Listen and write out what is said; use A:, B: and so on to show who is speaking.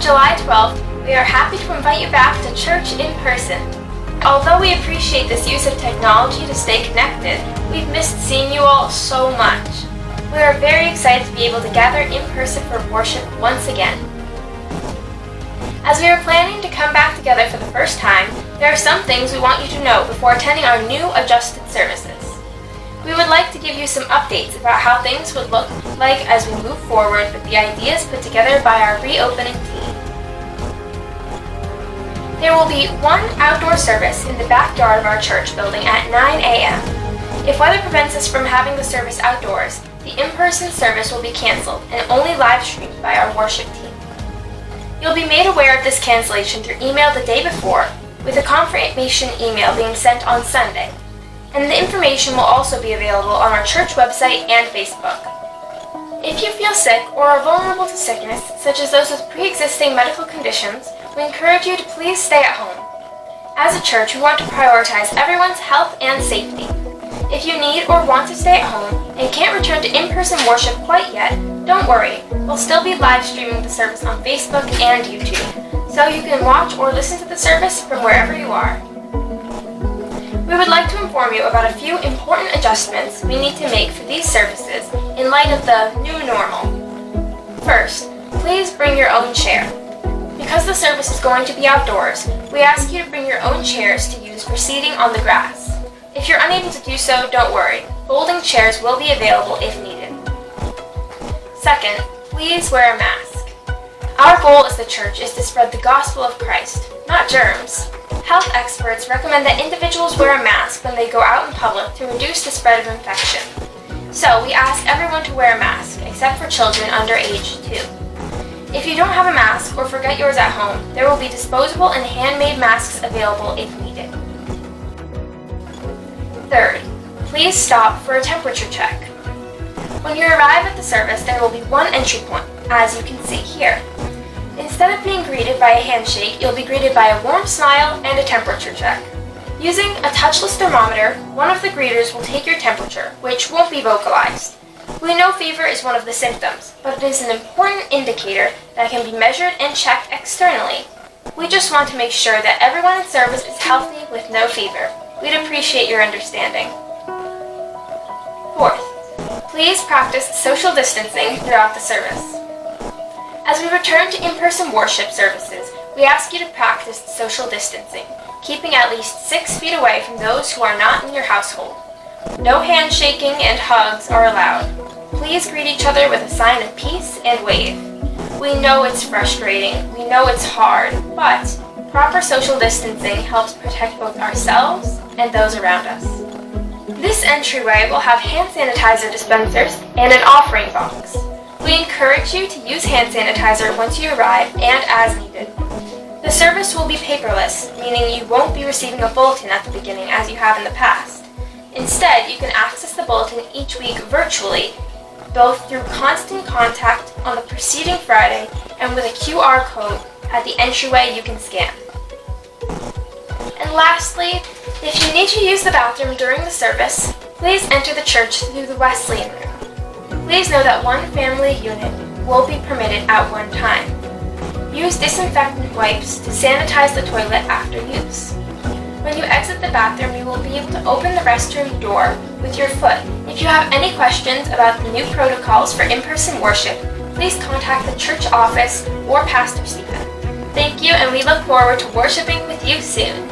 A: July 12th, we are happy to invite you back to church in person. Although we appreciate this use of technology to stay connected, we've missed seeing you all so much. We are very excited to be able to gather in person for worship once again. As we are planning to come back together for the first time, there are some things we want you to know before attending our new adjusted services. We would like to give you some updates about how things would look like as we move forward with the ideas put together by our reopening team. There will be one outdoor service in the backyard of our church building at 9 a.m. If weather prevents us from having the service outdoors, the in-person service will be canceled and only live streamed by our worship team. You'll be made aware of this cancellation through email the day before, with a confirmation email being sent on Sunday. And the information will also be available on our church website and Facebook. If you feel sick or are vulnerable to sickness, such as those with pre-existing medical conditions, we encourage you to please stay at home. As a church, we want to prioritize everyone's health and safety. If you need or want to stay at home and can't return to in-person worship quite yet, don't worry. We'll still be live streaming the service on Facebook and YouTube, so you can watch or listen to the service from wherever you are. We would like to inform you about a few important adjustments we need to make for these services in light of the new normal. First, please bring your own chair. Because the service is going to be outdoors, we ask you to bring your own chairs to use for seating on the grass. If you're unable to do so, don't worry. Folding chairs will be available if needed. Second, please wear a mask. Our goal as the church is to spread the gospel of Christ, not germs. Health experts recommend that individuals wear a mask when they go out in public to reduce the spread of infection. So we ask everyone to wear a mask, except for children under age 2. If you don't have a mask or forget yours at home, there will be disposable and handmade masks available if needed. Third, please stop for a temperature check. When you arrive at the service, there will be one entry point, as you can see here. Instead of being greeted by a handshake, you'll be greeted by a warm smile and a temperature check. Using a touchless thermometer, one of the greeters will take your temperature, which won't be vocalized. We know fever is one of the symptoms, but it is an important indicator that can be measured and checked externally. We just want to make sure that everyone in service is healthy with no fever. We'd appreciate your understanding. Fourth, please practice social distancing throughout the service. As we return to in-person worship services, we ask you to practice social distancing, keeping at least 6 feet away from those who are not in your household. No handshaking and hugs are allowed. Please greet each other with a sign of peace and wave. We know it's frustrating, we know it's hard, but proper social distancing helps protect both ourselves and those around us. This entryway will have hand sanitizer dispensers and an offering box. We encourage you to use hand sanitizer once you arrive and as needed. The service will be paperless, meaning you won't be receiving a bulletin at the beginning as you have in the past. Instead, you can access the bulletin each week virtually, both through constant contact on the preceding Friday and with a QR code at the entryway you can scan. And lastly, if you need to use the bathroom during the service, please enter the church through the Wesleyan room. Please know that one family unit will be permitted at one time. Use disinfectant wipes to sanitize the toilet after use. When you exit the bathroom, you will be able to open the restroom door with your foot. If you have any questions about the new protocols for in-person worship, please contact the church office or Pastor Stephen. Thank you, and we look forward to worshiping with you soon.